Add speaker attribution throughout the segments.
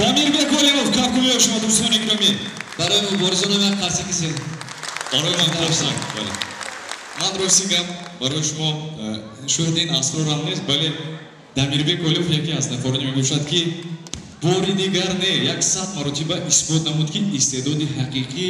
Speaker 1: Дамирбек Олимов, капку биёр шумо дӯстони гиромӣ.
Speaker 2: Барои муборизони ман қарсӣ кисед.
Speaker 1: Барои ман қарсак. Ман ростигам барои шумо шояд ин асрорам нест, вале Дамирбек Олимов яке аз нафароне мебошад ки бори дигар не 100 маротиба исбот намуд ки истеъдоди ҳақиқӣ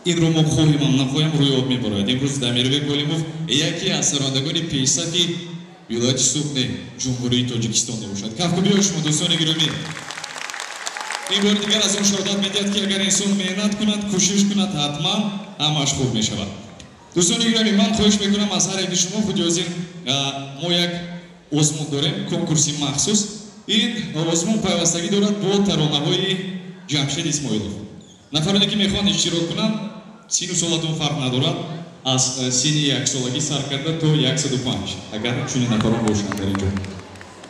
Speaker 1: инро мо хоҳем нахоҳем рӯйоб мебарад. Имрӯз Дамирбек Олимов яке аз равандагони песаки вилояти Сухне ҷумҳурии Тоҷикистон мебошад. Кафку биёед шумо дӯстони гиромӣ. ин бори дигар аз он шоҳодат медиҳад ки агар инсон меҳнат кунад, кӯшиш кунад, ҳатман ҳамааш хуб мешавад. Дӯстони гиромӣ, ман хоҳиш мекунам аз ҳар яки шумо худи ҳозир мо як озмун дорем, конкурси махсус. ин озмун пайвастагӣ дорад бо таронаҳои Ҷамшед Исмоилов. нафароне ки мехоҳанд иштирок кунанд, сину солатон фарқ надорад, аз сини яксолагӣ сар карда то 105, агар чунин нафарон бошанд дар инҷо.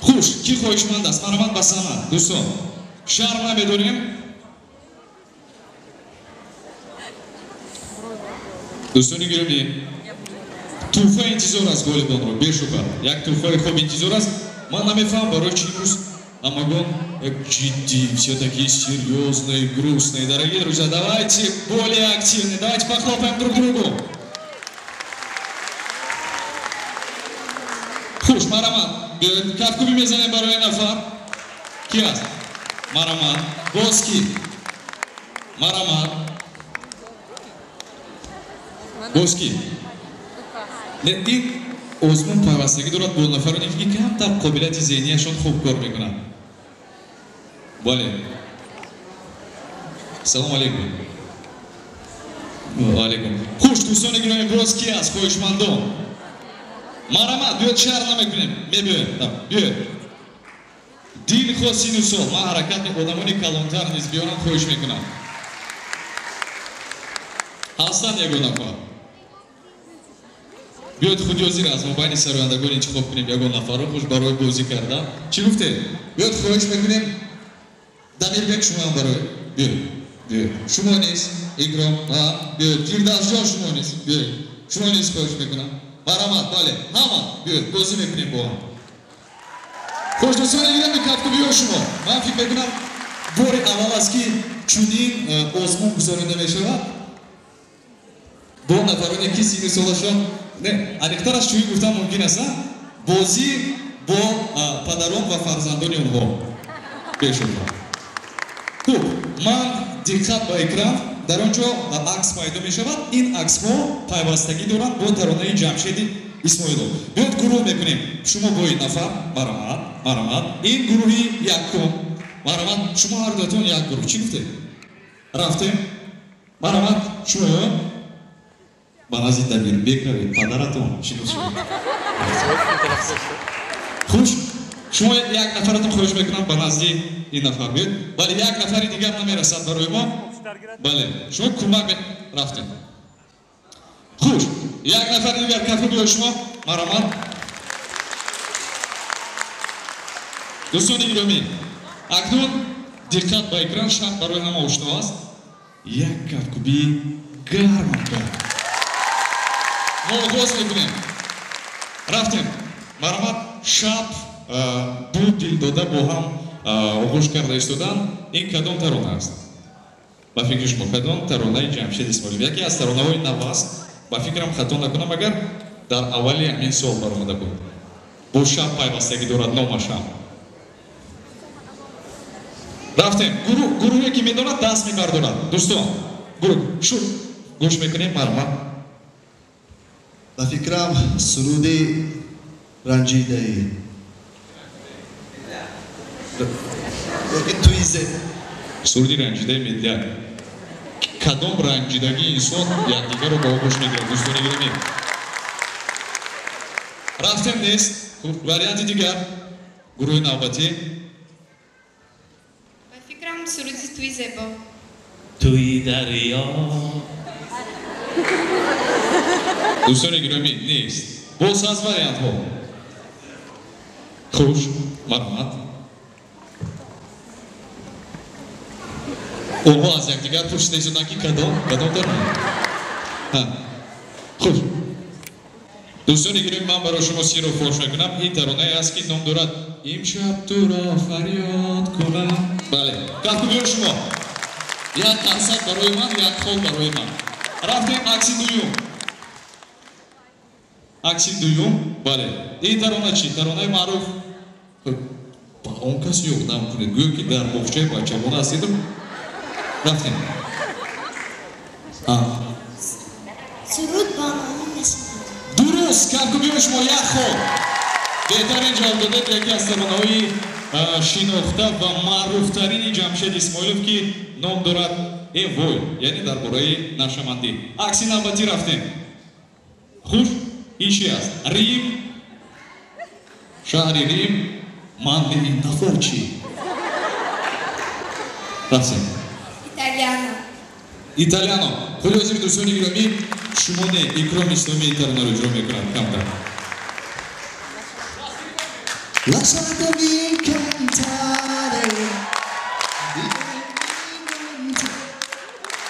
Speaker 1: хуш, ки хоҳишманд аст? Маромад ба санъат. дӯстон, шарм намедорем. дӯстони гиромӣ, тӯҳфа интизор аст голибонро, бешубҳа. як тӯҳфаи хуб интизор аст. ман намефаҳмам барои чӣ имрӯз ҳамагон ҷиддӣ, все такие серьёзные, грустные. Дорогие друзья, давайте более активны, давайте похлопаем друг другу. Хуш, Марамат, кафку бимезанем барои нафар. Ки аст? Марамат, боз ки? Марамат. боз ки? ин озмун пайвастагӣ дорад бо нафароне ки камтар қобилияти зеҳнияшон хуб кор мекунанд. Бале. Салом алейкум. Алейкум. Хуш, дӯстони гиромӣ, боз ки аст? хоҳишмандон. Марамат, биёед шарм намекунем. Мебиёед. Биёед. Дил хос сину сол. Ман ҳаракат одамони калонтар низ биёрам хоҳиш мекунам. ҳастанд ягон нафар. биёед худи ҳозир аз мобайни сарояндагон интихоб кунем ягон нафарро хуш барои бозӣ кардан. Чӣ гуфтед? биёед хоҳиш мекунем. Дамирбек шумоам барои. биёед. Шумо низ Игром, биёед. Фирдавсҷон шумо низ. биёед. Шумо низ хоҳиш мекунам. Марамат, бале. Ҳама биёед бозӣ мекунем бо ҳам. Хуш, дӯстони гиромӣ, кафку биёед шумо. Ман фикр мекунам бори аввал аст ки чунин озмун гузаронида мешавад. бо нафароне ки сини солашон не, аниқтараш чӯи гуфтан мумкин аст, бозӣ бо падарон ва фарзандони онҳо. Бешубҳа. хуб, ман диққат ба экран дар он ҷо акс пайдо мешавад. ин аксҳо пайвастагӣ доранд бо таронаи Ҷамшеди Исмоилов. биёед гурӯҳ мекунем. шумо бо ин нафар. Марамат. ин гурӯҳи якум. Марамат, шумо ҳардуатон як гурӯҳ. Чӣ гуфтед? рафтем. Марамат, шумо ба назди Дамирбек равед, падаратон шинос шуд. хуш, шумо як нафаратон хоҳиш мекунам ба назди ин нафар биёед. бале, як нафари дигар намерасад барои мо. бале, шумо кӯмак рафтем. хуш, як нафари дигар кафу биёед шумо. Марамат. дӯстони гиромӣ, акнун диққат ба экран шаб барои ҳама ошно аст. як кафкуби гарм кард. мо оғоз мекунем. рафтем. Марамат, шаб ду дилдода бо ҳам оғоз карда истодан. ин кадом тарона аст? ба фикри шумо кадом таронаи Ҷамшед Исмоилов? яке аз таронаҳои нав аст. ба фикрам хато накунам агар дар аввали ҳамин сол баромада буд. бо шаб пайвастагӣ дорад номаш ҳам. рафтем. гурӯҳе ки медонад даст мебардорад. дӯстон, гурӯҳ шур гӯш мекунем. Марамат.
Speaker 3: ба фикрам суруди ранҷидаи туизе.
Speaker 1: суруди ранҷидаи медиак. кадом ранҷидагии инсон якдигарро ба огӯш мегирад? дӯстони гиромӣ, рафтем нест. варианти дигар. гурӯҳи навбатӣ.
Speaker 4: ба фикрам суруди туи зебо.
Speaker 2: туи дарё.
Speaker 1: дӯстони гиромӣ, нест. боз аз вариантҳо. хуш, Маромат. онҳо аз якдигар пурсида истоданд ки кадом тарона. хуш, дӯстони гиромӣ, ман барои шумо сирро фош мекунам. ин таронае аст ки ном дорад имшаб туро фарёд кунам. бале кафку биёр шумо як қарсак барои ман як хол барои ман рафтем акси дуюм бале ин тарона чи таронаи маъруф ба он кас ёб накунед гӯё ки дар боғчаи бачагона ҳастед рафтем
Speaker 5: суруд ба номи месонад
Speaker 1: дуруст кафку биёр шумо як хол беҳтарин ҷавоб додед яке аз таронаҳои шинохта ва маъруфтарини ҷамшед исмоилов ки ном дорад эвой яъне дар бораи нашамандӣ акси навбатӣ рафтем хуш ин чи аст рим шаҳри рим манли ин нафор чи рафтем италиано худи ҳозир дӯстони гиромӣ шумо не икроми исломии таронаро иҷро мекунад камтар
Speaker 3: Lasciatemi cantare.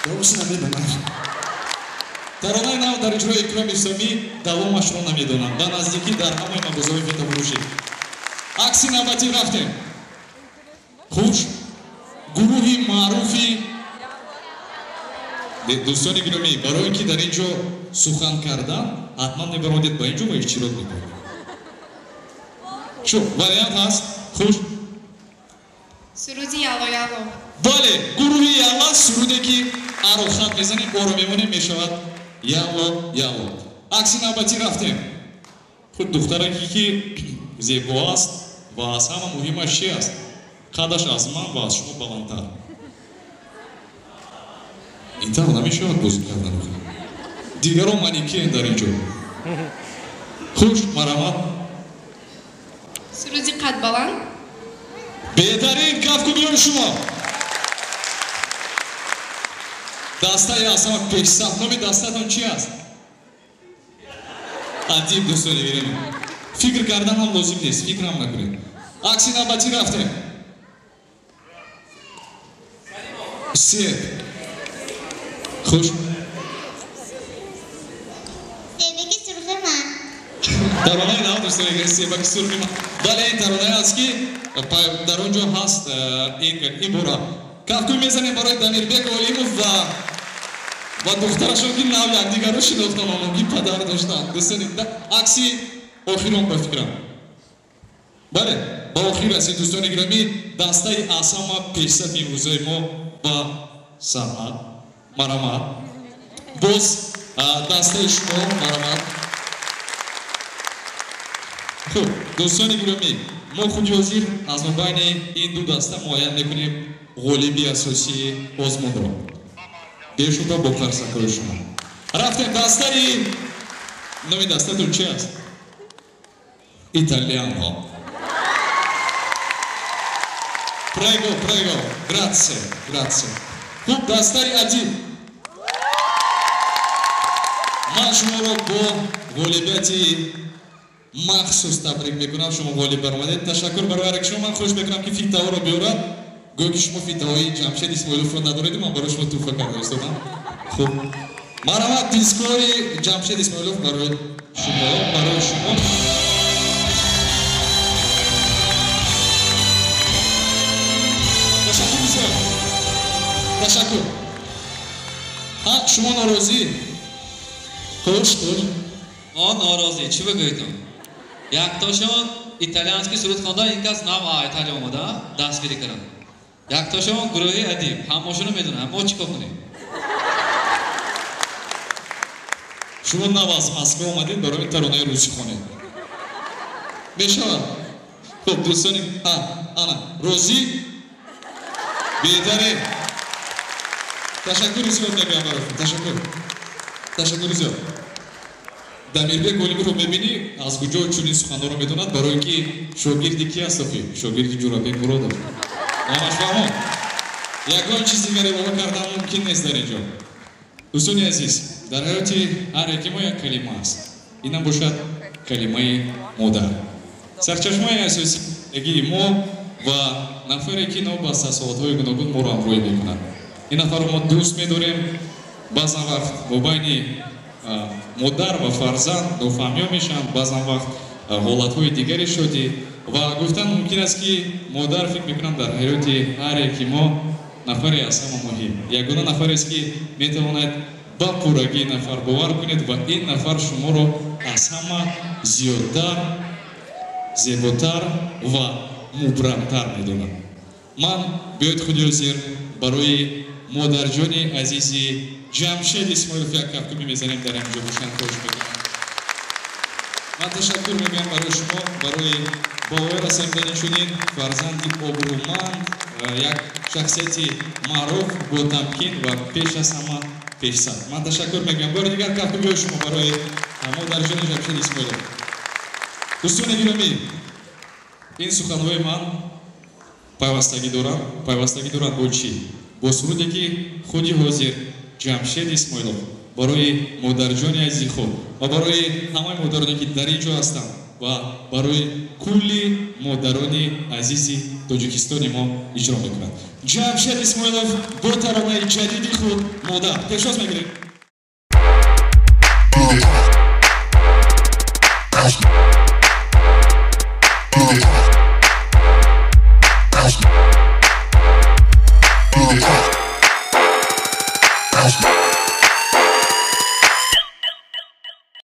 Speaker 3: Довшина медонам.
Speaker 1: таронаи нав дар иҷрои икроми исломӣ давомашро намедонам ба наздикӣ дар ҳамаи мағозаҳои фетофурӯшӣ акси навбатӣ рафтем хуш гурӯҳи маъруфи дӯстони гиромӣ барое ки дар ин ҷо сухан кардан ҳатман мебарондед ба ин ҷо ва иштирок мекунед шо вариант ҳаст хуш
Speaker 4: суруди яло яло
Speaker 1: бале гурӯҳи ялла суруде ки арохат мезанем боро мемонем мешавад яло яло акси навбатӣ рафтем худ духтараке ки зебо аст ва аз ҳама муҳимаш чи аст қадаш аз ман ва аз шумо баландтар ин тавр намешавад бозӣ кардан дигарон маникиен дар ин ҷо хуш марамат
Speaker 4: суруди қадбаланд
Speaker 1: беҳтарин кафку биёри шумо дастаи асама пешсаф номи дастатон чи аст адиб дӯстони гиромӣ фикр кардан ҳам лозим нест фикрам накунед акси навбатӣ рафтем сеп хуш
Speaker 5: себеки сурхи ман
Speaker 1: таронаи нав дӯстони гиромӣ себаки сурхи ман бале ин таронае аст ки дар он ҷо ҳаст ин бора кафкӯй мезанем барои дамирбек олимов ва духтарашон ки нав якдигарро шинохтанд оно ки падар доштанд дӯстони акси охирон ба фикрам бале ба охир расид дӯстони гиромӣ дастаи асама пешсафи имрӯзаи мо ба санъат марамат боз дастаи шумо марамат хуб дӯстони гиромӣ мо худи ҳозир аз мобайни ин ду даста муайян мекунем ғолиби асосии озмунро бешубҳа бо қарсакҳои шумо рафтем дастаи номи дастатон чи аст италиано прего гратсе хуб дастаи адиб ман шуморо бо ғолибияти махсус табрик мекунам шумо ғолиб баромадед ташаккур барои ҳар як шумо ман хоҳиш мекунам ки фитаҳоро биёрад гӯё ки шумо фитаҳои ҷамшед исмоиловро надореду ман барои шумо тӯҳфа карда истодам хуб марамат дискҳои ҷамшед исмоилов барои шумо ташаккур бисёр ташаккур шумо норозӣ хуш
Speaker 2: он норозӣ чӣ бигӯйтам яктошон итальянский суруд хонда ин кас нав италия омада дастгирӣ кард яктошон гурӯҳи адиб ҳамошуно медонам мо чӣ кор кунем
Speaker 1: шумо нав аз москва омадед барои таронаи рӯсӣ хонед мешавад хуб дӯстони ана розӣ беҳтарин ташаккури зиёд мекунам ташаккури зиёд дамирбек олимовро мебинӣ аз куҷо чунин суханҳоро медонад барое ки шогирди ки аст офи шогирди ҷурабек муродов онаш фаҳмон ягон чизи дигаре илова кардан мумкин нест дар ин ҷо дӯстони азиз дар ҳаёти ҳар яки мо як калима аст инам бошад калимаи модар сарчашмаи асосии мо ва нафаре ки но ба сасоатҳои гуногун моро ҳамроҳӣ мекунад ин нафарро мо дӯст медорем баъзан вақт мобайни модар ва фарзанд нофаҳмиҳо мешаванд баъзан вақт ҳолатҳои дигари шодӣ ва гуфтан мумкин аст ки модар фикр мекунам дар ҳаёти ҳар яки мо нафаре аз ҳама муҳим ягона нафарест ки метавонад ба пуррагии нафар бовар кунед ва ин нафар шуморо аз ҳама зиёдтар зеботар ва мубрамтар медонад. Ман биёед худи ҳозир барои модарҷони азизи Ҷамшед Исмоилов як кафтуми мезанем дар инҷо бошанд. хоҳиш мекунам. Ман ташаккур мегӯям барои шумо барои бовар расонидани чунин фарзанди обрӯманд як шахсияти маъруф бо тамкин ва пеш аз ҳама пешсар. Ман ташаккур мегӯям. бори дигар кафтуми шумо барои модарҷони Ҷамшед Исмоилов. дӯстони гиромӣ, ин суханҳои ман пайвастагӣ доранд бо чӣ? бо суруде ки худи ҳозир Ҷамшед Исмоилов барои модарҷони азизи худ ва барои ҳамаи модароне ки дар ин ҷо ҳастанд ва барои кулли модарони азизи Тоҷикистони мо иҷро мекунад. Ҷамшед Исмоилов бо таронаи ҷадиди худ модар. пешоз мегирем.